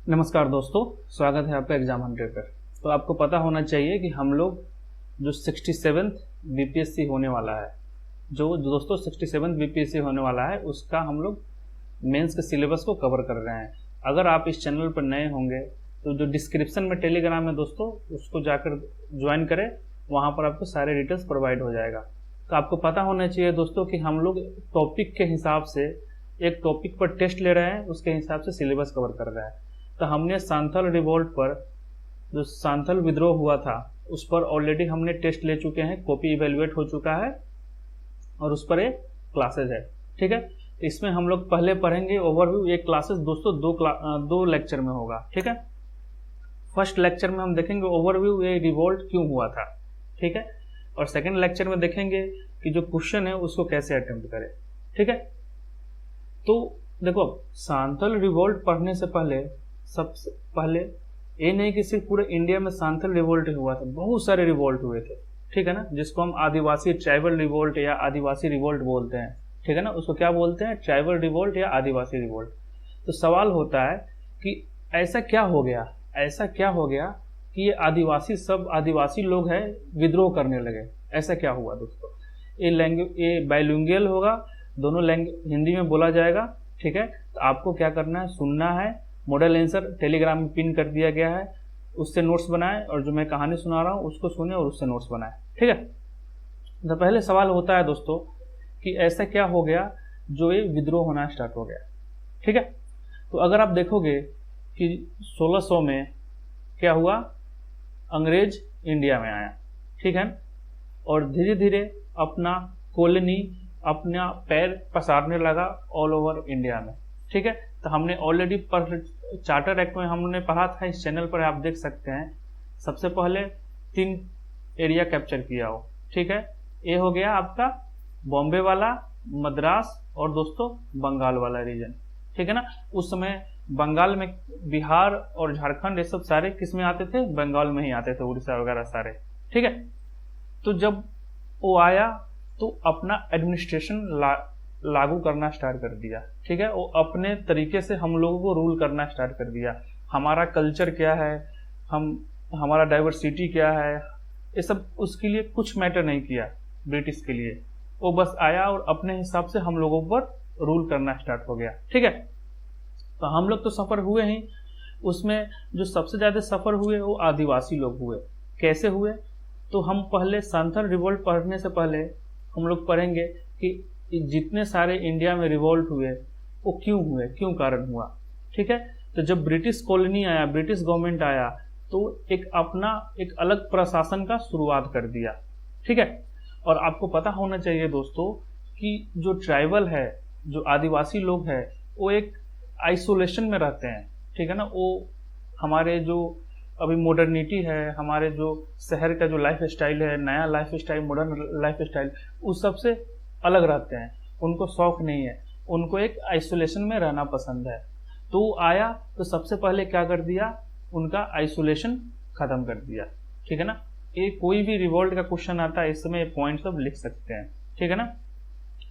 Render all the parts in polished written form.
नमस्कार दोस्तों, स्वागत है आपका एग्जाम हंटर पर। तो आपको पता होना चाहिए कि हम लोग जो 67th बीपीएससी होने वाला है, जो दोस्तों 67th बीपीएससी होने वाला है, उसका हम लोग मेंस के सिलेबस को कवर कर रहे हैं। अगर आप इस चैनल पर नए होंगे तो जो डिस्क्रिप्शन में टेलीग्राम है दोस्तों, उसको जाकर ज्वाइन करें, वहाँ पर आपको सारे डिटेल्स प्रोवाइड हो जाएगा। तो आपको पता होना चाहिए दोस्तों कि हम लोग टॉपिक के हिसाब से एक टॉपिक पर टेस्ट ले रहे हैं, उसके हिसाब से सिलेबस कवर कर रहे हैं। तो हमने सांथल रिवोल्ट पर, जो सांथल विद्रोह हुआ था, उस पर ऑलरेडी हमने टेस्ट ले चुके हैं, कॉपी इवेलुएट हो चुका है और उस पर एक क्लासेज है। ठीक है, तो इसमें हम लोग पहले पढ़ेंगे ओवरव्यू। एक क्लासेस दोस्तों दो लेक्चर में होगा। ठीक है, फर्स्ट लेक्चर में हम देखेंगे ओवरव्यू, ये रिवोल्ट क्यों हुआ था। ठीक है, और सेकेंड लेक्चर में देखेंगे कि जो क्वेश्चन है उसको कैसे अटेम्प्ट करें। ठीक है, तो देखो, सांथल रिवोल्ट पढ़ने से पहले सबसे पहले ये नहीं कि सिर्फ पूरे इंडिया में सांथल रिवोल्ट हुआ था, बहुत सारे रिवोल्ट हुए थे। ठीक है ना, जिसको हम आदिवासी ट्राइबल रिवोल्ट या आदिवासी रिवोल्ट बोलते हैं। ठीक है ना, उसको क्या बोलते हैं, ट्राइबल रिवोल्ट या आदिवासी रिवोल्ट। तो सवाल होता है कि ऐसा क्या हो गया कि ये आदिवासी लोग हैं विद्रोह करने लगे। ऐसा क्या हुआ दोस्तों? ये बाइलिंगुअल होगा, दोनों लैंग्वेज हिंदी में बोला जाएगा। ठीक है, तो आपको क्या करना है, सुनना है। मॉडल आंसर टेलीग्राम में पिन कर दिया गया है, उससे नोट्स बनाएं, और जो मैं कहानी सुना रहा हूँ उसको सुने और उससे नोट्स बनाएं। ठीक है, तो पहले सवाल होता है दोस्तों कि ऐसा क्या हो गया जो ये विद्रोह होना स्टार्ट हो गया। ठीक है, तो अगर आप देखोगे कि 1600 में क्या हुआ, अंग्रेज इंडिया में आया। ठीक है, और धीरे धीरे अपना कॉलोनी, अपना पैर पसारने लगा ऑल ओवर इंडिया में। ठीक है, तो हमने ऑलरेडी चार्टर एक्ट में हमने पढ़ा था, इस चैनल पर आप देख सकते हैं। सबसे पहले 3 एरिया कैप्चर किया हो। ठीक है, ये हो गया आपका बॉम्बे वाला, मद्रास और दोस्तों बंगाल वाला रीजन। ठीक है ना, उस समय बंगाल में बिहार और झारखंड ये सब सारे किस में आते थे, बंगाल में ही आते थे, उड़ीसा वगैरह सारे। ठीक है, तो जब वो आया तो अपना एडमिनिस्ट्रेशन लागू करना स्टार्ट कर दिया। ठीक है, वो अपने तरीके से हम लोगों को रूल करना स्टार्ट कर दिया। हमारा कल्चर क्या है, हमारा डाइवर्सिटी क्या है, ये सब उसके लिए कुछ मैटर नहीं किया ब्रिटिश के लिए। वो बस आया और अपने हिसाब से हम लोगों पर रूल करना स्टार्ट हो गया। ठीक है, तो हम लोग तो सफर हुए ही, उसमें जो सबसे ज्यादा सफर हुए वो आदिवासी लोग हुए। कैसे हुए, तो हम पहले सांथल रिवोल्ट पढ़ने से पहले हम लोग पढ़ेंगे कि जितने सारे इंडिया में रिवोल्ट हुए वो क्यों हुए, क्यों कारण हुआ। ठीक है, तो जब ब्रिटिश कॉलोनी आया, ब्रिटिश गवर्नमेंट आया, तो एक अलग प्रशासन का शुरुआत कर दिया। ठीक है, और आपको पता होना चाहिए दोस्तों कि जो ट्राइबल है, जो आदिवासी लोग हैं, वो एक आइसोलेशन में रहते हैं। ठीक है ना, वो हमारे जो अभी मॉडर्निटी है, हमारे जो शहर का जो लाइफ स्टाइल है, नया life style, modern life style, उस सबसे अलग रहते हैं। उनको शौक नहीं है, उनको एक आइसोलेशन में रहना पसंद है। तो आया तो सबसे पहले क्या कर दिया, उनका आइसोलेशन खत्म कर दिया। ठीक है ना, ये कोई भी रिवोल्ट का क्वेश्चन आता है, इस समय पॉइंट सब लिख सकते हैं। ठीक है ना,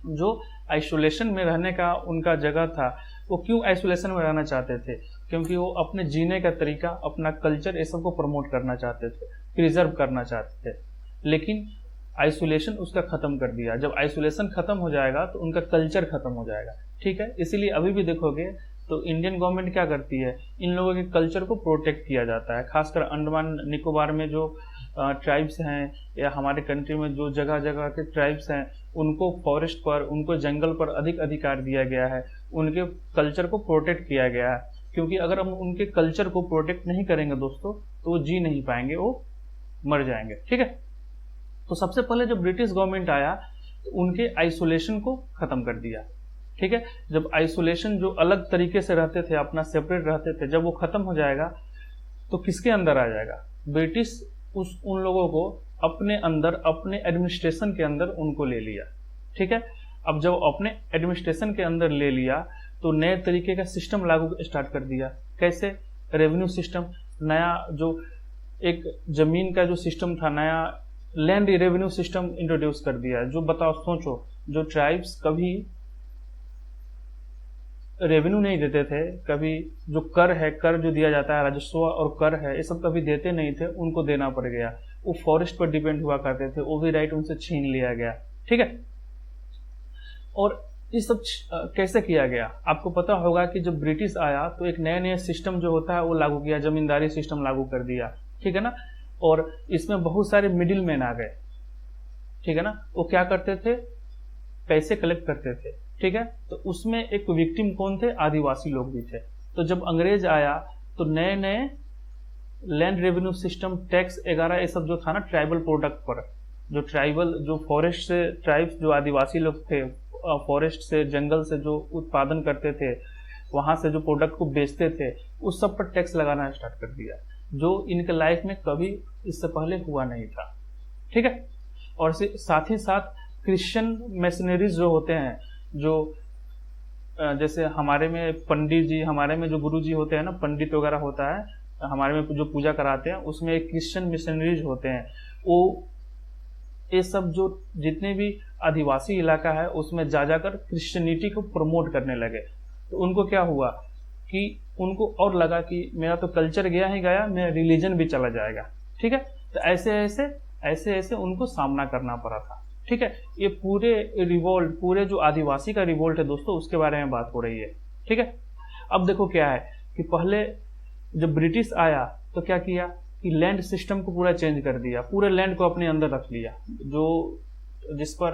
जो आइसोलेशन में रहने का उनका जगह था, वो क्यों आइसोलेशन में रहना चाहते थे, क्योंकि वो अपने जीने का तरीका, अपना कल्चर, ये सब को प्रमोट करना चाहते थे, प्रिजर्व करना चाहते थे। लेकिन आइसोलेशन उसका खत्म कर दिया। जब आइसोलेशन खत्म हो जाएगा तो उनका कल्चर खत्म हो जाएगा। ठीक है, इसीलिए अभी भी देखोगे तो इंडियन गवर्नमेंट क्या करती है, इन लोगों के कल्चर को प्रोटेक्ट किया जाता है। खासकर अंडमान निकोबार में जो ट्राइब्स हैं, या हमारे कंट्री में जो जगह जगह के ट्राइब्स हैं, उनको फॉरेस्ट पर, उनको जंगल पर अधिक अधिकार दिया गया है, उनके कल्चर को प्रोटेक्ट किया गया है। क्योंकि अगर हम उनके कल्चर को प्रोटेक्ट नहीं करेंगे दोस्तों, तो वो जी नहीं पाएंगे, वो मर जाएंगे। ठीक है, तो सबसे पहले जब ब्रिटिश गवर्नमेंट आया तो उनके आइसोलेशन को खत्म कर दिया। ठीक है, जब आइसोलेशन, जो अलग तरीके से रहते थे, अपना सेपरेट रहते थे, जब वो खत्म हो जाएगा तो किसके अंदर आ जाएगा, ब्रिटिश उन लोगों को अपने अंदर, अपने एडमिनिस्ट्रेशन के अंदर उनको ले लिया। ठीक है, अब जब अपने एडमिनिस्ट्रेशन के अंदर ले लिया तो नए तरीके का सिस्टम लागू स्टार्ट कर दिया। कैसे, रेवेन्यू सिस्टम, नया जो एक जमीन का जो सिस्टम था, नया लैंड रेवेन्यू सिस्टम इंट्रोड्यूस कर दिया। जो बताओ, सोचो, जो ट्राइब्स कभी रेवेन्यू नहीं देते थे, कभी जो कर है, कर जो दिया जाता है, राजस्व और कर है, ये सब कभी देते नहीं थे, उनको देना पड़ गया। वो फॉरेस्ट पर डिपेंड हुआ करते थे, वो भी राइट उनसे छीन लिया गया। ठीक है, और ये सब कैसे किया गया? आपको पता होगा कि जब ब्रिटिश आया तो एक नया नया सिस्टम जो होता है वो लागू किया, जमींदारी सिस्टम लागू कर दिया। ठीक है ना, और इसमें बहुत सारे मिडिल मैन आ गए। ठीक है ना, वो क्या करते थे, पैसे कलेक्ट करते थे। ठीक है, तो उसमें एक विक्टिम कौन थे? आदिवासी लोग भी थे। तो जब अंग्रेज आया तो नए नए लैंड रेवेन्यू सिस्टम, टैक्स वगैरह, ये सब जो था ना ट्राइबल प्रोडक्ट पर, जो ट्राइबल, जो फॉरेस्ट से ट्राइब्स, जो आदिवासी लोग थे, फॉरेस्ट से, जंगल से जो उत्पादन करते थे, वहां से जो प्रोडक्ट को बेचते थे, उस सब पर टैक्स लगाना स्टार्ट कर दिया, जो इनके लाइफ में कभी इससे पहले हुआ नहीं था। ठीक है, और साथ ही साथ क्रिश्चियन मिशनरीज जो होते हैं, जो जैसे हमारे में पंडित जी, हमारे में जो गुरु जी होते हैं ना, पंडित वगैरह होता है, हमारे में जो पूजा कराते हैं, उसमें एक क्रिश्चियन मिशनरीज होते हैं। वो ये सब जो जितने भी आदिवासी इलाका है उसमें जा जाकर क्रिश्चियनिटी को प्रमोट करने लगे। तो उनको क्या हुआ कि उनको और लगा कि मेरा तो कल्चर गया ही गया, मेरा रिलीजन भी चला जाएगा। ठीक है, तो ऐसे ऐसे उनको सामना करना पड़ा था। ठीक है, ये पूरे रिवोल्ट, पूरे जो आदिवासी का रिवोल्ट है दोस्तों, उसके बारे में बात हो रही है। ठीक है, अब देखो क्या है कि पहले जब ब्रिटिश आया तो क्या किया कि लैंड सिस्टम को पूरा चेंज कर दिया, पूरे लैंड को अपने अंदर रख लिया, जो जिस पर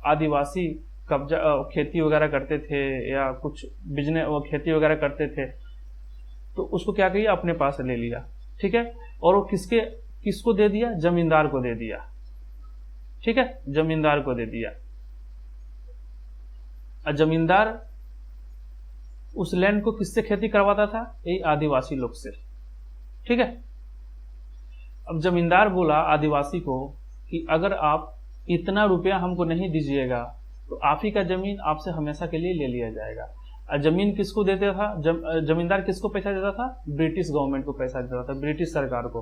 आदिवासी कब्जा, खेती वगैरह करते थे या कुछ बिजनेस, खेती वगैरह करते थे, तो उसको क्या किया, अपने पास ले लिया। ठीक है, और वो किसको दे दिया? जमींदार को दे दिया। ठीक है, जमींदार को दे दिया। जमींदार उस लैंड को किससे खेती करवाता था? यही आदिवासी लोग से। ठीक है, अब जमींदार बोला आदिवासी को कि अगर आप इतना रुपया हमको नहीं दीजिएगा तो आप ही का जमीन आपसे हमेशा के लिए ले लिया जाएगा। जमीन किसको देता था? जमींदार किसको पैसा देता था? ब्रिटिश गवर्नमेंट को पैसा देता था, ब्रिटिश सरकार को।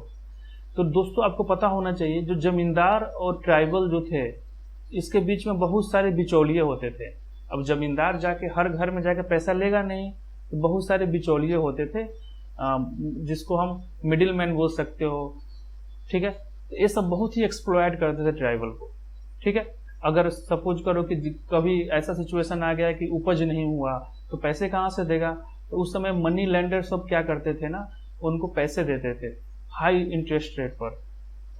तो दोस्तों आपको पता होना चाहिए, जो जमींदार और ट्राइबल जो थे, इसके बीच में बहुत सारे बिचौलिए होते थे। अब जमींदार जाके हर घर में जाके पैसा लेगा नहीं, तो बहुत सारे बिचौलिए होते थे, जिसको हम मिडिल मैन बोल सकते हो। ठीक है, तो ये सब बहुत ही एक्सप्लॉयट करते थे ट्राइबल को। ठीक है, अगर सपोज करो कि कभी ऐसा सिचुएशन आ गया कि उपज नहीं हुआ तो पैसे कहाँ से देगा? तो उस समय मनी लैंडर सब क्या करते थे ना, उनको पैसे देते थे हाई इंटरेस्ट रेट पर,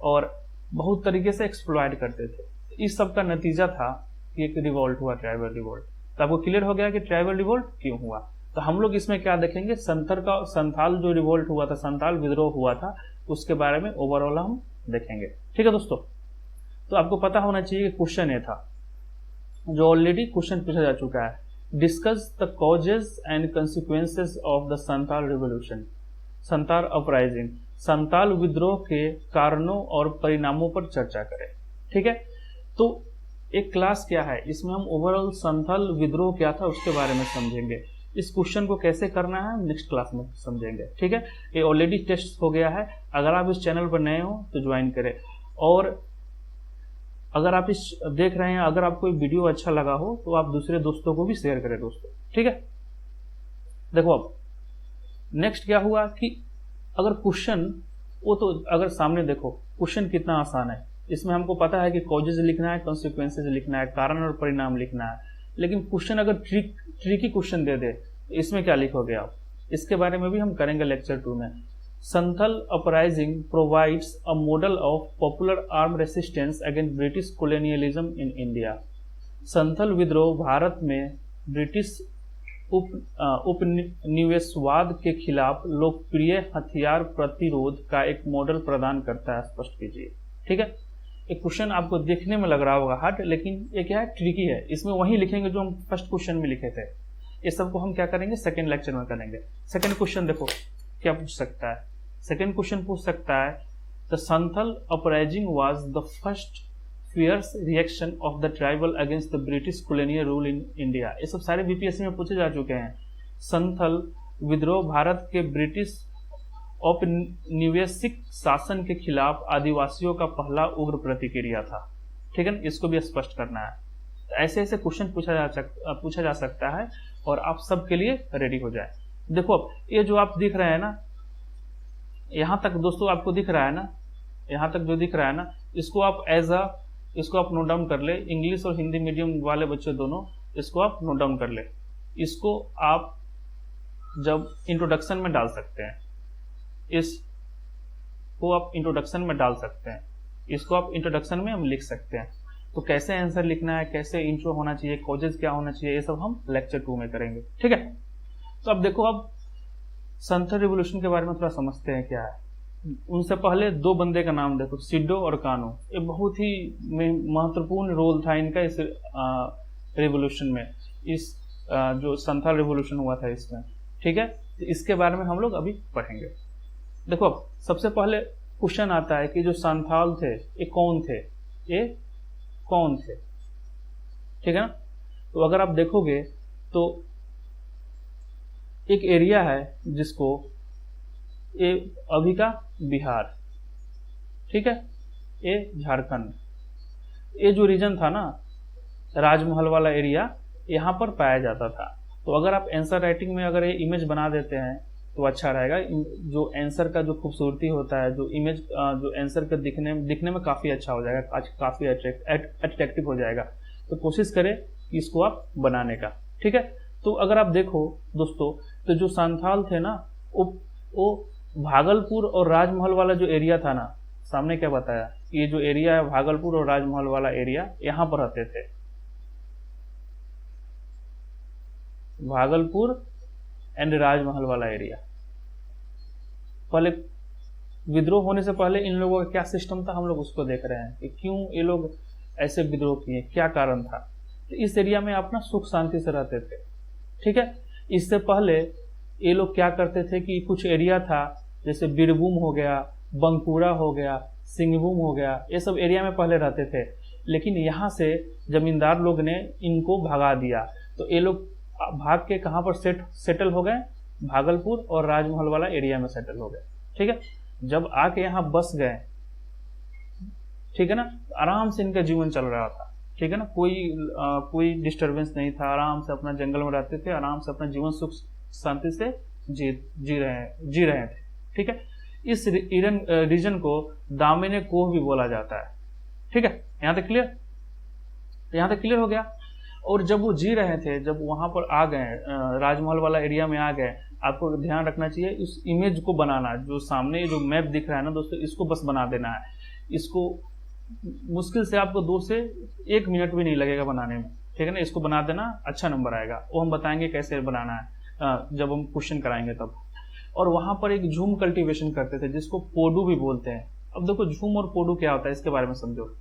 और बहुत तरीके से एक्सप्लॉयट करते थे। इस सब का नतीजा था कि एक रिवोल्ट हुआ, ट्राइबल रिवोल्ट। तो आपको क्लियर हो गया कि ट्राइबल रिवोल्ट क्यों हुआ। तो हम लोग इसमें क्या देखेंगे, संथाल जो रिवोल्ट हुआ था, संथाल विद्रोह हुआ था, उसके बारे में ओवरऑल हम देखेंगे। ठीक है दोस्तों, तो आपको पता होना चाहिए कि क्वेश्चन ये था, जो ऑलरेडी क्वेश्चन पूछा जा चुका है, discuss the causes and consequences of the Santhal revolution, Santhal uprising, Santhal विद्रोह के कारणों और परिणामों पर चर्चा करें। ठीक है, तो एक क्लास क्या है, इसमें हम ओवरऑल संथाल विद्रोह क्या था उसके बारे में समझेंगे। इस क्वेश्चन को कैसे करना है नेक्स्ट क्लास में समझेंगे। ठीक है, ये ऑलरेडी टेस्ट हो गया है, अगर आप इस चैनल पर नए हो तो ज्वाइन करें, और अगर आप इस देख रहे हैं, अगर आपको वीडियो अच्छा लगा हो तो आप दूसरे दोस्तों को भी शेयर करें दोस्तों। ठीक है, देखो अब नेक्स्ट क्या हुआ कि अगर क्वेश्चन, वो तो अगर सामने देखो क्वेश्चन कितना आसान है, इसमें हमको पता है कि कॉजेज लिखना है, कॉन्सिक्वेंसेज लिखना है, कारण और परिणाम लिखना है। लेकिन क्वेश्चन अगर ट्रिकी क्वेश्चन दे दे तो इसमें क्या लिखोगे आप, इसके बारे में भी हम करेंगे लेक्चर 2 में। Santhal uprising provides a model of popular arm resistance against British colonialism in India. Santhal विद्रोह भारत में ब्रिटिश उपनिवेशवाद के खिलाफ लोकप्रिय हथियार प्रतिरोध का एक मॉडल प्रदान करता है, स्पष्ट कीजिए। ठीक है, एक क्वेश्चन आपको देखने में लग रहा होगा हार्ड, लेकिन ये क्या है, ट्रिकी है। इसमें वही लिखेंगे जो हम फर्स्ट क्वेश्चन में लिखे थे। ये सबको हम क्या करेंगे, सेकंड लेक्चर में करेंगे। सेकंड क्वेश्चन देखो क्या पूछ सकता है, सेकंड क्वेश्चन पूछ सकता है, the Santhal uprising was the first fierce reaction of the tribal against the British colonial rule in India. ये सब सारे बीपीएससी में पूछे जा चुके हैं। संथाल विद्रोह भारत के ब्रिटिश औपनिवेशिक शासन के खिलाफ आदिवासियों का पहला उग्र प्रतिक्रिया था। ठीक है ना, इसको भी स्पष्ट करना है। तो ऐसे ऐसे क्वेश्चन पूछा जा सकता है, और आप सबके लिए रेडी हो जाए। देखो अब ये जो आप दिख रहे हैं ना, यहाँ तक दोस्तों आपको दिख रहा है ना, यहाँ तक जो दिख रहा है ना, इसको आप इसको आप नोट डाउन कर ले। इंग्लिश और हिंदी मीडियम वाले बच्चे दोनों इसको आप नोट डाउन कर ले। इसको आप जब इंट्रोडक्शन में डाल सकते हैं, इसको आप इंट्रोडक्शन में डाल सकते हैं, इसको आप इंट्रोडक्शन में हम लिख सकते हैं। तो कैसे आंसर लिखना है, कैसे इंट्रो होना चाहिए, कॉजेज क्या होना चाहिए, ये सब हम लेक्चर 2 में करेंगे, ठीक है। तो अब देखो, अब संथाल रिवॉल्यूशन के बारे में थोड़ा समझते हैं क्या है। उनसे पहले 2 बंदे का नाम देखो, सिडो और कानो। ये बहुत ही महत्वपूर्ण रोल था इनका इस रिवॉल्यूशन में, इस जो संथाल रिवॉल्यूशन हुआ था इसमें, ठीक है। तो इसके बारे में हम लोग अभी पढ़ेंगे। देखो अब सबसे पहले क्वेश्चन आता है कि जो संथाल थे ये कौन थे, ये कौन थे, ठीक है ना। तो अगर आप देखोगे तो एक एरिया है जिसको ये अभी का बिहार, ठीक है, ये झारखंड, ये जो रीजन था ना राजमहल वाला एरिया, यहाँ पर पाया जाता था। तो अगर आप आंसर राइटिंग में अगर ये इमेज बना देते हैं तो अच्छा रहेगा। जो आंसर का जो खूबसूरती होता है, जो इमेज जो आंसर का दिखने में काफ़ी अच्छा हो जाएगा, आज काफ़ी अट्रैक्टिव हो जाएगा। तो कोशिश करें कि इसको आप बनाने का, ठीक है। तो अगर आप देखो दोस्तों, तो जो संथाल थे ना, वो भागलपुर और राजमहल वाला जो एरिया था ना, सामने क्या बताया, ये जो एरिया है भागलपुर और राजमहल वाला एरिया, यहाँ पर रहते थे। भागलपुर एंड राजमहल वाला एरिया। पहले विद्रोह होने से पहले इन लोगों का क्या सिस्टम था, हम लोग उसको देख रहे हैं कि क्यों ये लोग ऐसे विद्रोह किए, क्या कारण था। तो इस एरिया में अपना सुख शांति से रहते थे, ठीक है। इससे पहले ये लोग क्या करते थे कि कुछ एरिया था, जैसे बीरभूम हो गया, बंकुरा हो गया, सिंहभूम हो गया, ये सब एरिया में पहले रहते थे। लेकिन यहाँ से जमींदार लोग ने इनको भगा दिया, तो ये लोग भाग के कहाँ पर सेटल हो गए, भागलपुर और राजमहल वाला एरिया में सेटल हो गए, ठीक है। जब आके यहाँ बस गए, ठीक है ना, आराम से इनका जीवन चल रहा था, ठीक है ना, कोई डिस्टरबेंस नहीं था, आराम से अपना जंगल में रहते थे, आराम से अपना जीवन सुख शांति से जी रहे थे, ठीक है। इस रीजन को दामिनी कोह भी बोला जाता है, ठीक है। यहाँ तक क्लियर हो गया। और जब वो जी रहे थे, जब वहां पर आ गए, राजमहल वाला एरिया में आ गए, आपको ध्यान रखना चाहिए इस इमेज को बनाना, जो सामने जो मैप दिख रहा है ना दोस्तों, इसको बस बना देना है। इसको मुश्किल से आपको 2 से 1 मिनट भी नहीं लगेगा बनाने में, ठीक है ना। इसको बना देना, अच्छा नंबर आएगा। वो हम बताएंगे कैसे बनाना है जब हम क्वेश्चन कराएंगे तब। और वहां पर एक झूम कल्टीवेशन करते थे, जिसको पोडू भी बोलते हैं। अब देखो झूम और पोडू क्या होता है, इसके बारे में समझो।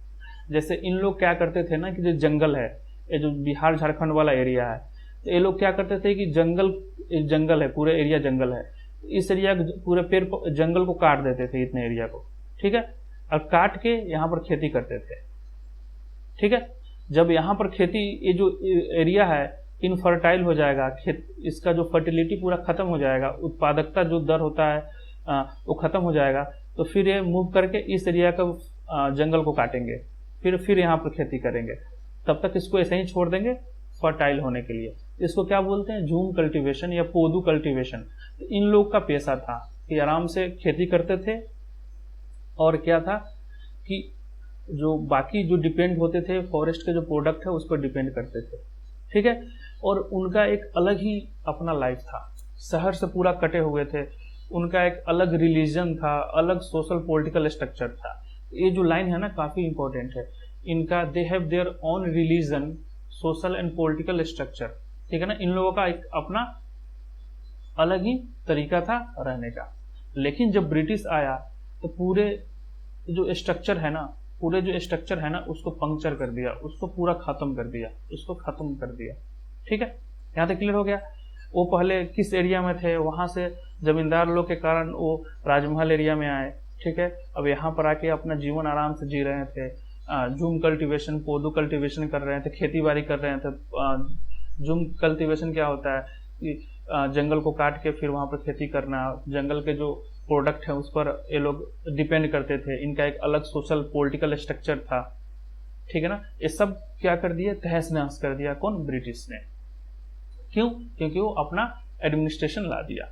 जैसे इन लोग क्या करते थे ना कि जो जंगल है, ये जो बिहार झारखंड वाला एरिया है, तो ये लोग क्या करते थे कि जंगल है, पूरे एरिया जंगल है, इस एरिया पूरे जंगल को काट देते थे, इतने एरिया को, ठीक है। और काट के यहाँ पर खेती करते थे, ठीक है। जब यहाँ पर खेती, ये जो एरिया है इनफर्टाइल हो जाएगा, इसका जो फर्टिलिटी पूरा खत्म हो जाएगा, उत्पादकता जो दर होता है वो खत्म हो जाएगा। तो फिर ये मूव करके इस एरिया का जंगल को काटेंगे, फिर यहाँ पर खेती करेंगे। तब तक इसको ऐसे ही छोड़ देंगे फर्टाइल होने के लिए। इसको क्या बोलते हैं, झूम कल्टीवेशन या पोदू कल्टीवेशन। तो इन लोग का पेशा था कि आराम से खेती करते थे, और क्या था कि जो बाकी जो डिपेंड होते थे फॉरेस्ट के जो प्रोडक्ट है उस पर डिपेंड करते थे, ठीक है। और उनका एक अलग ही अपना लाइफ था, शहर से पूरा कटे हुए थे, उनका एक अलग रिलीजन था, अलग सोशल पॉलिटिकल स्ट्रक्चर था। ये जो लाइन है ना काफी इंपॉर्टेंट है इनका, they have their own religion, social and political structure, ठीक है ना। इन लोगों का एक अपना अलग ही तरीका था रहने का। लेकिन जब ब्रिटिश आया तो पूरे जो स्ट्रक्चर है ना, उसको पंक्चर कर दिया, उसको पूरा खत्म कर दिया, ठीक है। यहाँ तक क्लियर हो गया। वो पहले किस एरिया में थे, वहां से जमींदार लोग के कारण वो राजमहल एरिया में आए, ठीक है। अब यहाँ पर आके अपना जीवन आराम से जी रहे थे, झूम कल्टीवेशन, पोदू कल्टीवेशन कर रहे थे, खेती बाड़ी कर रहे थे। झूम कल्टीवेशन क्या होता है कि जंगल को काट के फिर वहां पर खेती करना, जंगल के जो प्रोडक्ट है उस पर ये लोग डिपेंड करते थे। इनका एक अलग सोशल पॉलिटिकल स्ट्रक्चर था, ठीक है ना। ये सब क्या कर दिया, तहस नहस कर दिया, कौन, ब्रिटिश ने। क्यों? क्योंकि वो अपना एडमिनिस्ट्रेशन ला दिया।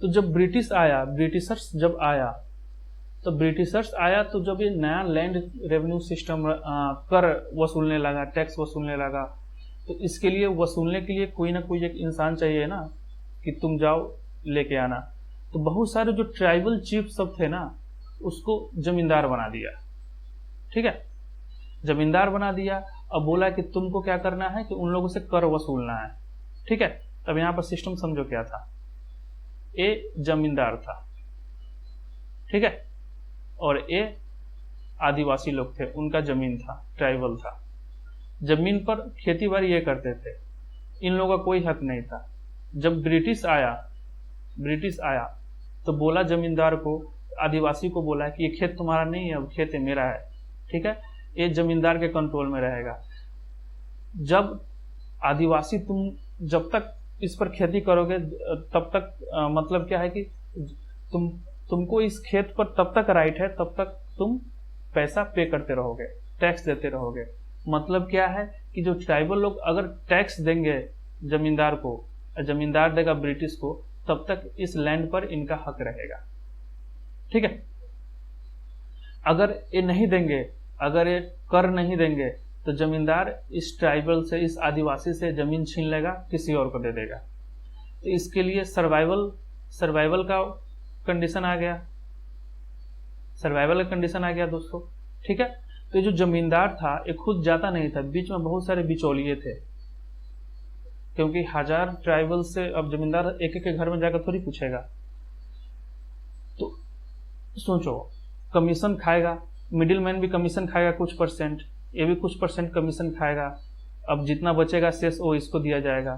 तो जब ब्रिटिशर्स जब आया तो जब ये नया लैंड रेवेन्यू सिस्टम कर वसूलने लगा, टैक्स वसूलने लगा, तो इसके लिए वसूलने के लिए कोई ना कोई एक इंसान चाहिए ना, कि तुम जाओ लेके आना। तो बहुत सारे जो ट्राइबल चीफ सब थे ना, उसको जमींदार बना दिया। ठीक है, जमींदार बना दिया। अब बोला कि तुमको क्या करना है कि उन लोगों से कर वसूलना है। ठीक है, तब यहां पर सिस्टम समझो क्या था। ए जमींदार था, ठीक है, और ए आदिवासी लोग थे, उनका जमीन था, ट्राइबल था। जमीन पर खेती बाड़ी ये करते थे, इन लोगों का कोई हक नहीं था। जब ब्रिटिश आया तो बोला जमींदार को, आदिवासी को बोला कि ये खेत तुम्हारा नहीं है, अब खेत है मेरा है। ठीक है, ये जमींदार के कंट्रोल में रहेगा। जब आदिवासी तुम जब तक इस पर खेती करोगे तब तक मतलब क्या है कि तुमको इस खेत पर तब तक राइट है, तब तक तुम पैसा पे करते रहोगे, टैक्स देते रहोगे। मतलब क्या है कि जो ट्राइबल लोग अगर टैक्स देंगे जमींदार को, जमींदार देगा ब्रिटिश को, तब तक इस लैंड पर इनका हक रहेगा। ठीक है, अगर ये नहीं देंगे, अगर ये कर नहीं देंगे, तो जमींदार इस ट्राइबल से, इस आदिवासी से जमीन छीन लेगा, किसी और को दे देगा। तो इसके लिए सर्वाइवल का कंडीशन आ गया, दोस्तों। ठीक है, तो जो जमींदार था ये खुद जाता नहीं था, बीच में बहुत सारे बिचौलिए थे, क्योंकि 1000 ट्राइबल से अब जमींदार एक एक के घर में जाकर थोड़ी पूछेगा। तो सोचो, कमीशन खाएगा, मिडिल मैन भी कमीशन खाएगा कुछ परसेंट, ये भी कुछ परसेंट कमीशन खाएगा। अब जितना बचेगा शेष वो इसको दिया जाएगा।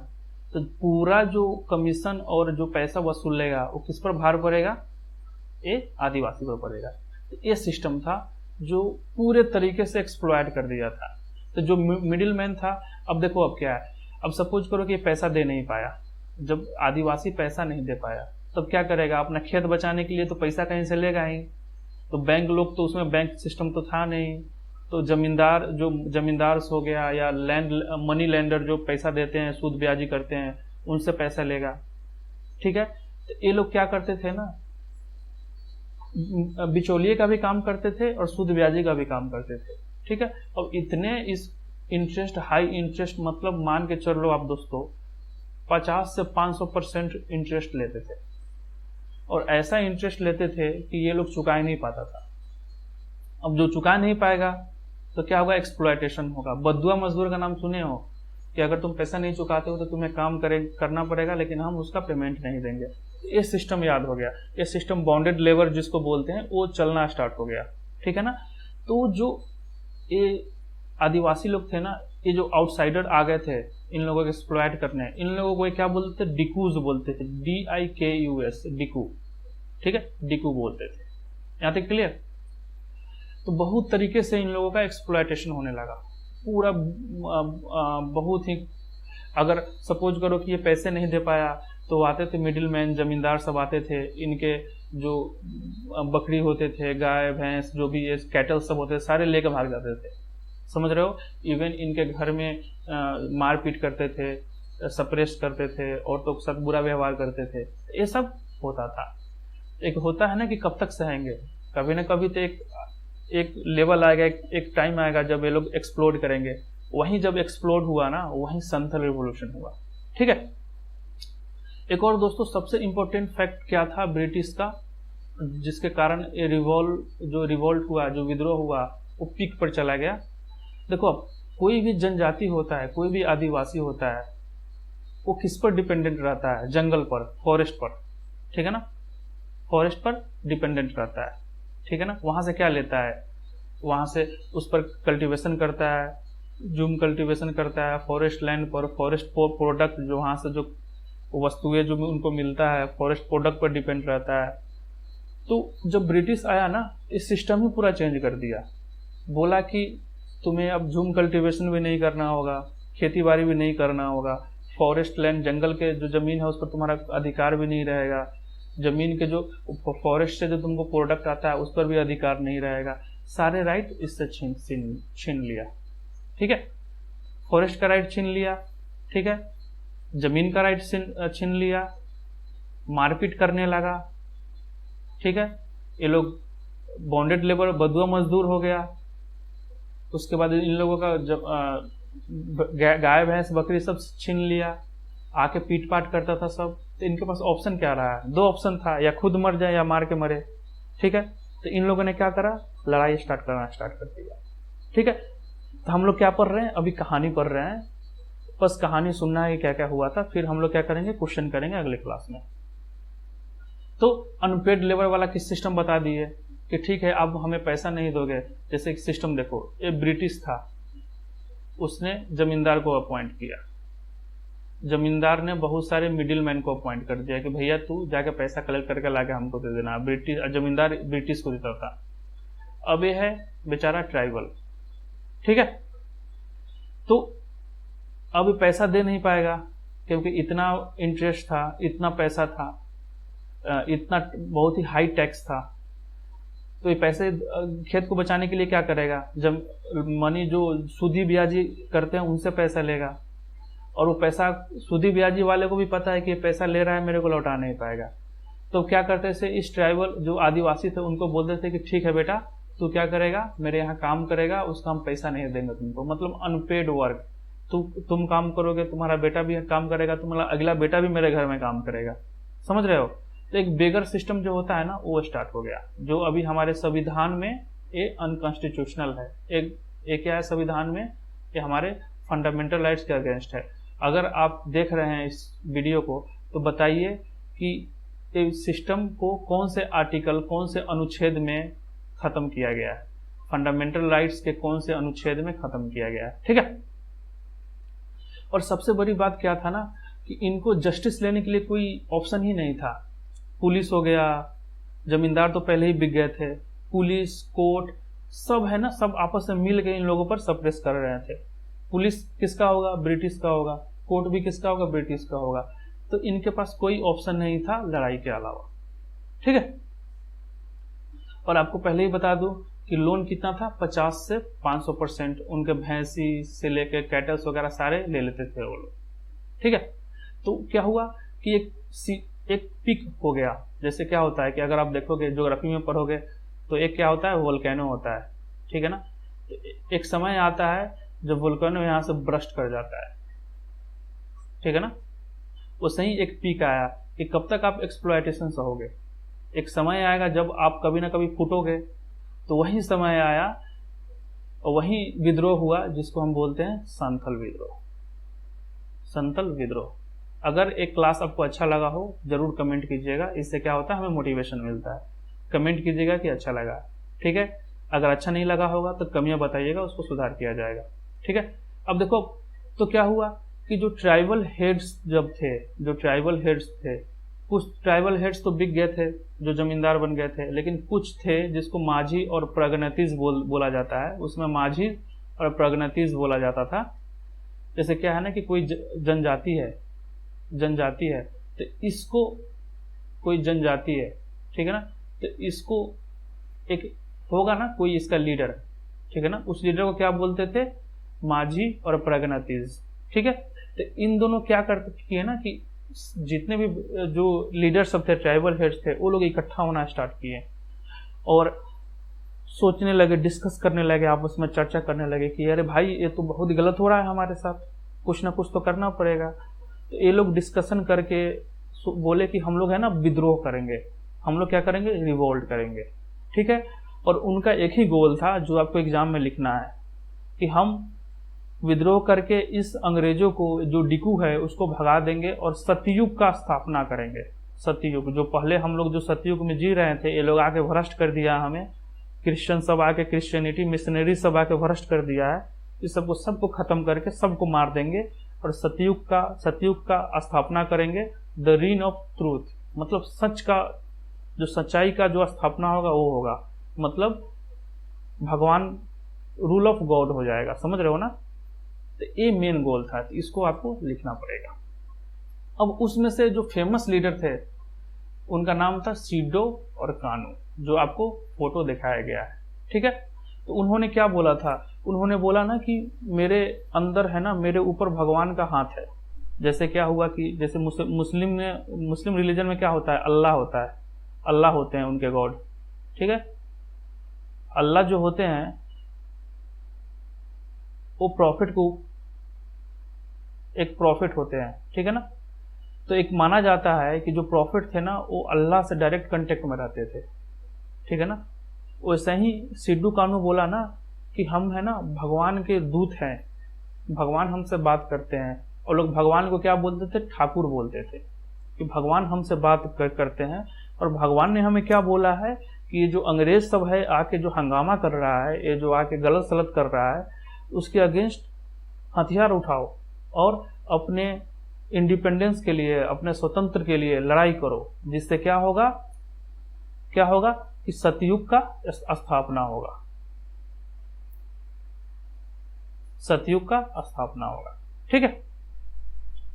तो पूरा जो कमीशन और जो पैसा वसूलेगा वो किस पर भार पड़ेगा? ये आदिवासी पर पड़ेगा। तो ये सिस्टम था जो पूरे तरीके से एक्सप्लॉयट कर दिया था। तो जो मिडिल मैन था, अब देखो अब क्या है, अब सपोज करो कि पैसा दे नहीं पाया, जब आदिवासी पैसा नहीं दे पाया तब क्या करेगा? अपना खेत बचाने के लिए तो पैसा कहीं से लेगा ही। तो बैंक लोग तो उसमें बैंक सिस्टम तो था नहीं, तो जमींदार हो गया या मनी लेंडर जो पैसा देते हैं, सूद ब्याजी करते हैं, उनसे पैसा लेगा। ठीक है, तो ये लोग क्या करते थे ना, बिचौलिए का भी काम करते थे और सूद ब्याजी का भी काम करते थे। ठीक है, अब इतने इस इंटरेस्ट, हाई इंटरेस्ट, मतलब मान के चल लो आप दोस्तों 50 से 500% इंटरेस्ट लेते थे, और ऐसा इंटरेस्ट लेते थे कि ये लोग चुका ही नहीं पाता था। अब जो चुका नहीं पाएगा तो क्या होगा? एक्सप्लॉयटेशन होगा। बद्दुआ मजदूर का नाम सुने हो कि अगर तुम पैसा नहीं चुकाते हो तो तुम्हें काम करना पड़ेगा, लेकिन हम उसका पेमेंट नहीं देंगे। ये सिस्टम याद हो गया, ये सिस्टम बॉन्डेड लेबर जिसको बोलते हैं वो चलना स्टार्ट हो गया। ठीक है ना, तो जो ये आदिवासी लोग थे ना, ये जो आउटसाइडर आ गए थे इन लोगों को एक्सप्लॉयट करने, इन लोगों को क्या बोलते थे? डिकूज बोलते थे, DIKUS, डिकू। ठीक है, डिकू बोलते थे। यहाँ तक क्लियर? तो बहुत तरीके से इन लोगों का एक्सप्लॉयटेशन होने लगा पूरा। बहुत ही, अगर सपोज करो कि ये पैसे नहीं दे पाया तो आते थे मिडिल मैन, जमींदार सब आते थे, इनके जो बकरी होते थे, गाय भैंस, जो भी ये कैटल सब होते थे, सारे लेकर भाग जाते थे। समझ रहे हो? इवन इनके घर में मारपीट करते थे, सप्रेस करते थे, औरतों के साथ बुरा व्यवहार करते थे। ये सब होता था। एक होता है ना कि कब तक सहेंगे, कभी ना कभी तो एक लेवल आएगा, एक टाइम आएगा जब ये लोग एक्सप्लोड करेंगे। वहीं जब एक्सप्लोड हुआ ना, वहीं संथल रिवॉल्यूशन हुआ। ठीक है, एक और दोस्तों सबसे इंपॉर्टेंट फैक्ट क्या था ब्रिटिश का, जिसके कारण ये रिवोल्ट हुआ, जो विद्रोह हुआ, वो पीक पर चला गया। देखो, कोई भी जनजाति होता है, कोई भी आदिवासी होता है, वो किस पर डिपेंडेंट रहता है? जंगल पर, फॉरेस्ट पर। ठीक है ना, फॉरेस्ट पर डिपेंडेंट रहता है। ठीक है ना, वहां से क्या लेता है? वहां से उस पर कल्टीवेशन करता है, जूम कल्टीवेशन करता है, फॉरेस्ट लैंड पर, फॉरेस्ट प्रोडक्ट, जो वहां से जो वस्तुएं जो उनको मिलता है, फॉरेस्ट प्रोडक्ट पर डिपेंड रहता है। तो जब ब्रिटिश आया ना, इस सिस्टम ही पूरा चेंज कर दिया। बोला कि तुम्हें अब जूम कल्टीवेशन भी नहीं करना होगा, खेती बाड़ी भी नहीं करना होगा, फॉरेस्ट लैंड, जंगल के जो जमीन है उस पर तुम्हारा अधिकार भी नहीं रहेगा, जमीन के जो फॉरेस्ट से जो तुमको प्रोडक्ट आता है उस पर भी अधिकार नहीं रहेगा। सारे राइट इससे छीन लिया। ठीक है, फॉरेस्ट का राइट छीन लिया। ठीक है, जमीन का राइट छीन लिया, मारपीट करने लगा। ठीक है, ये लोग बॉन्डेड लेबर बदुआ मजदूर हो गया। उसके बाद इन लोगों का गाय भैंस बकरी सब छीन लिया, आके पीट पाट करता था सब। तो इनके पास ऑप्शन क्या रहा है? दो ऑप्शन था, या खुद मर जाए या मार के मरे। ठीक है, तो इन लोगों ने क्या करा, लड़ाई करना स्टार्ट कर दिया। ठीक है, तो हम लोग क्या पढ़ रहे हैं, अभी कहानी पढ़ रहे हैं, बस कहानी सुनना है कि क्या क्या हुआ था, फिर हम लोग क्या करेंगे, क्वेश्चन करेंगे अगले क्लास में। तो अनपेड लेबर वाला किस सिस्टम बता दिए कि ठीक है अब हमें पैसा नहीं दोगे। जैसे सिस्टम देखो, ये ब्रिटिश था, उसने जमींदार को अपॉइंट किया, जमींदार ने बहुत सारे मिडिल मैन को अपॉइंट कर दिया कि भैया तू जाके पैसा कलेक्ट करके लाके हमको दे देना। ब्रिटिश जमींदार ब्रिटिश को देता था। अब ये है बेचारा ट्राइबल। ठीक है, तो अब पैसा दे नहीं पाएगा क्योंकि इतना इंटरेस्ट था, इतना पैसा था, इतना बहुत ही हाई टैक्स था। तो ये पैसे खेत को बचाने के लिए क्या करेगा, जब मनी जो सूदी ब्याजी करते हैं उनसे पैसा लेगा, और वो पैसा सूदी ब्याजी वाले को भी पता है कि ये पैसा ले रहा है, मेरे को लौटा नहीं पाएगा। तो क्या करते थे, इस ट्राइबल जो आदिवासी थे उनको बोलते थे कि ठीक है बेटा तू क्या करेगा, मेरे यहाँ काम करेगा, उसका हम पैसा नहीं देंगे तुमको, मतलब अनपेड वर्क। तुम काम करोगे, तुम्हारा बेटा भी काम करेगा, तुम्हारा अगला बेटा भी मेरे घर में काम करेगा। समझ रहे हो? तो एक बेगर सिस्टम जो होता है ना, वो स्टार्ट हो गया, जो अभी हमारे संविधान में ये अनकॉन्स्टिट्यूशनल है। एक क्या है संविधान में, ये हमारे फंडामेंटल राइट्स के अगेंस्ट है। अगर आप देख रहे हैं इस वीडियो को तो बताइए कि इस सिस्टम को कौन से आर्टिकल, कौन से अनुच्छेद में खत्म किया गया है, फंडामेंटल राइट्स के कौन से अनुच्छेद में खत्म किया गया है। ठीक है, और सबसे बड़ी बात क्या था ना कि इनको जस्टिस लेने के लिए कोई ऑप्शन ही नहीं था। पुलिस हो गया, जमींदार तो पहले ही बिक गए थे, पुलिस कोर्ट सब है ना, सब आपस में मिल के इन लोगों पर सप्रेस कर रहे थे। पुलिस किसका होगा, ब्रिटिश का होगा, कोर्ट भी किसका होगा, ब्रिटिश का होगा। तो इनके पास कोई ऑप्शन नहीं था लड़ाई के अलावा। ठीक है, और आपको पहले ही बता दूं कि लोन कितना था, 50 से 500%। उनके भैंसी से लेकर कैटल्स वगैरह सारे ले लेते थे वो लोग। ठीक है, तो क्या हुआ कि एक पीक हो गया। जैसे क्या होता है कि अगर आप देखोगे ज्योग्राफी में पढ़ोगे तो एक क्या होता है, वोल्केनो होता है। ठीक है ना, तो एक समय आता है जब वोल्केनो यहाँ से ब्रस्ट कर जाता है। ठीक है ना, वैसे ही एक पीक आया कि कब तक आप एक्सप्लॉयटेशन सहोगे। एक समय आएगा जब आप कभी ना कभी फूटोगे। तो वही समय आया और वही विद्रोह हुआ जिसको हम बोलते हैं संथल विद्रोह। संथल विद्रोह। अगर एक क्लास आपको अच्छा लगा हो जरूर कमेंट कीजिएगा, इससे क्या होता है हमें मोटिवेशन मिलता है। कमेंट कीजिएगा कि अच्छा लगा। ठीक है, अगर अच्छा नहीं लगा होगा तो कमियां बताइएगा, उसको सुधार किया जाएगा। ठीक है, अब देखो तो क्या हुआ कि जो ट्राइबल हेड्स जब थे, कुछ ट्राइबल हेड्स तो बिक गए थे, जो जमींदार बन गए थे, लेकिन कुछ थे जिसको माझी और प्रगनतीज बोला जाता है। उसमें माझी और प्रगनतीज बोला जाता था। जैसे क्या है ना कि कोई जनजाति है तो इसको कोई जनजाति है, ठीक है ना, तो इसको एक होगा ना कोई इसका लीडर, ठीक है ना, उस लीडर को क्या बोलते थे, माझी और प्रगनतीज। ठीक है, तो इन दोनों क्या करते किए ना कि जितने भी जो लीडर सब थे, ट्राइबल हेड्स थे, वो लोग इकट्ठा होना स्टार्ट किए और सोचने लगे, डिस्कस करने लगे, आपस में चर्चा करने लगे कि अरे भाई ये तो बहुत गलत हो रहा है हमारे साथ, कुछ ना कुछ तो करना पड़ेगा। तो ये लोग डिस्कशन करके बोले कि हम लोग है ना विद्रोह करेंगे, हम लोग क्या करेंगे, रिवोल्ट करेंगे। ठीक है, और उनका एक ही गोल था जो आपको एग्जाम में लिखना है कि हम विद्रोह करके इस अंग्रेजों को, जो डिकू है, उसको भगा देंगे और सतयुग का स्थापना करेंगे। सतयुग, जो पहले हम लोग जो सतयुग में जी रहे थे, ये लोग आके भ्रष्ट कर दिया हमें, क्रिश्चियन सब आके, क्रिश्चियनिटी मिशनरी सब आके भ्रष्ट कर दिया है। इस सबको खत्म करके सबको मार देंगे और सतयुग का स्थापना करेंगे। द रीन ऑफ ट्रूथ, मतलब सच का, जो सच्चाई का जो स्थापना होगा वो होगा, मतलब भगवान, रूल ऑफ गॉड हो जाएगा। समझ रहे हो ना? तो ये मेन गोल था, तो इसको आपको लिखना पड़ेगा। अब उसमें से जो फेमस लीडर थे उनका नाम था सीडो और कानू, जो आपको फोटो दिखाया गया है। ठीक है, तो उन्होंने क्या बोला था, उन्होंने बोला ना कि मेरे अंदर है ना, मेरे ऊपर भगवान का हाथ है, जैसे क्या हुआ कि जैसे मुस्लिम रिलीजन में क्या होता है, अल्लाह होता है, अल्लाह होते हैं उनके गॉड, ठीक है। अल्लाह जो होते हैं वो प्रॉफिट को एक प्रॉफिट होते हैं, ठीक है ना। तो एक माना जाता है कि जो प्रॉफिट थे ना वो अल्लाह से डायरेक्ट कांटेक्ट में रहते थे, ठीक है ना। वैसे ही सिद्धू कान्हू बोला ना कि हम है ना भगवान के दूत हैं, भगवान हमसे बात करते हैं। और लोग भगवान को क्या बोलते थे, ठाकुर बोलते थे, कि भगवान हमसे बात करते हैं। और भगवान ने हमें क्या बोला है कि ये जो अंग्रेज सब है आके जो हंगामा कर रहा है, ये जो आके गलत सलत कर रहा है, उसके अगेंस्ट हथियार उठाओ और अपने इंडिपेंडेंस के लिए, अपने स्वतंत्र के लिए लड़ाई करो, जिससे क्या होगा कि सतयुग का स्थापना होगा, सतयुग का स्थापना होगा, ठीक है।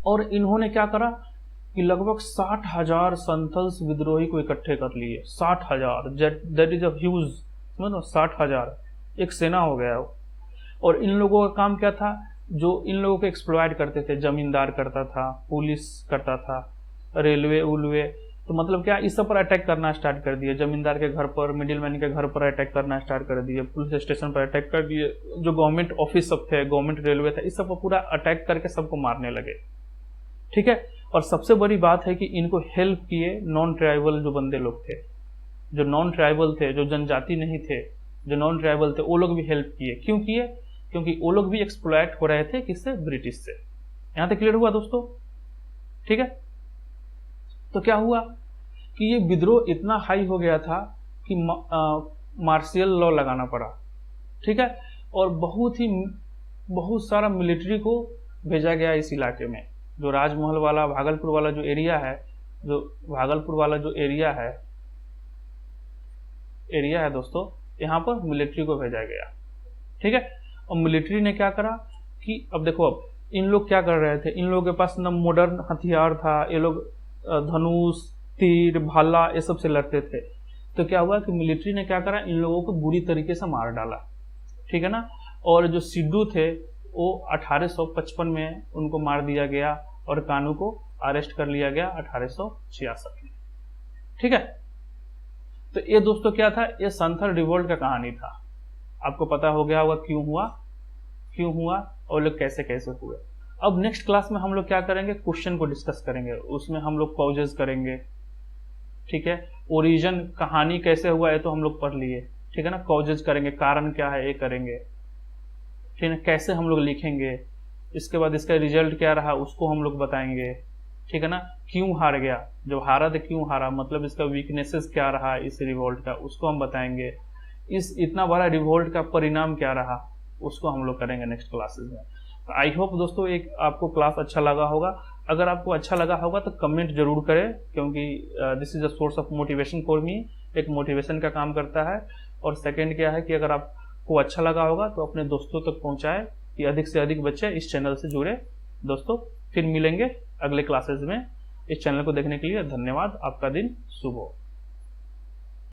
और इन्होंने क्या करा कि लगभग 60,000 संथल्स विद्रोही को इकट्ठे कर लिए, 60,000, दैट इज अ ह्यूज, समझो 60,000 एक सेना हो गया। और इन लोगों का काम क्या था, जो इन लोगों को एक्सप्लॉइट करते थे, जमींदार करता था, पुलिस करता था, रेलवे उलवे, तो मतलब क्या इस सब पर अटैक करना स्टार्ट कर दिए, जमींदार के घर पर, मिडिलमैन के घर पर अटैक करना स्टार्ट कर दिए, पुलिस स्टेशन पर अटैक कर दिए, जो गवर्नमेंट ऑफिस सब थे, गवर्नमेंट रेलवे था, इस सब पर पूरा अटैक करके सबको मारने लगे, ठीक है। और सबसे बड़ी बात है कि इनको हेल्प किए नॉन ट्राइबल जो बंदे लोग थे, जो नॉन ट्राइबल थे, जो जनजाति नहीं थे, जो नॉन ट्राइबल थे, वो लोग भी हेल्प किए। क्यों किए, क्योंकि वो लोग भी एक्सप्लॉइट हो रहे थे, किससे, ब्रिटिश से। यहां तक क्लियर हुआ दोस्तों, ठीक है। तो क्या हुआ कि ये विद्रोह इतना हाई हो गया था कि मार्शियल लॉ लगाना पड़ा, ठीक है। और बहुत सारा मिलिट्री को भेजा गया इस इलाके में, जो राजमहल वाला, भागलपुर वाला जो एरिया है, एरिया है दोस्तों, यहाँ पर मिलिट्री को भेजा गया, ठीक है। और मिलिट्री ने क्या करा कि अब देखो, अब इन लोग क्या कर रहे थे, इन लोगों के पास ना मॉडर्न हथियार था, ये लोग धनुष, तीर, भाला ये सब से लड़ते थे। तो क्या हुआ कि मिलिट्री ने क्या करा, इन लोगों को बुरी तरीके से मार डाला, ठीक है ना। और जो सिद्धू थे वो 1855 में उनको मार दिया गया और कान्हू को अरेस्ट कर लिया गया 1866 में, ठीक है। तो ये दोस्तों क्या था, ये संथल रिवोल्ट का कहानी था। आपको पता हो गया होगा क्यों हुआ और लोग कैसे हुए। अब नेक्स्ट क्लास में हम लोग क्या करेंगे, क्वेश्चन को डिस्कस करेंगे, उसमें हम लोग कॉजेज करेंगे, ठीक है। ओरिजिन कहानी कैसे हुआ है तो हम लोग पढ़ लिए, ठीक है ना। कॉजेज करेंगे, कारण क्या है ये करेंगे, ठीक है। कैसे हम लोग लिखेंगे, इसके बाद इसका रिजल्ट क्या रहा उसको हम लोग बताएंगे, ठीक है ना। क्यों हार गया, जब हारा तो क्यों हारा, मतलब इसका वीकनेसेस क्या रहा इस रिवोल्ट का, उसको हम बताएंगे। इस इतना बड़ा रिवोल्ट का परिणाम क्या रहा उसको हम लोग करेंगे नेक्स्ट क्लासेस में। आई होप दोस्तों एक आपको क्लास अच्छा लगा होगा। अगर आपको अच्छा लगा होगा तो कमेंट जरूर करें, क्योंकि this is a source of motivation for me, एक मोटिवेशन का काम करता है। और सेकंड क्या है कि अगर आपको अच्छा लगा होगा तो अपने दोस्तों तक पहुंचाएं कि अधिक से अधिक बच्चे इस चैनल से जुड़े। दोस्तों फिर मिलेंगे अगले क्लासेस में। इस चैनल को देखने के लिए धन्यवाद। आपका दिन शुभ हो।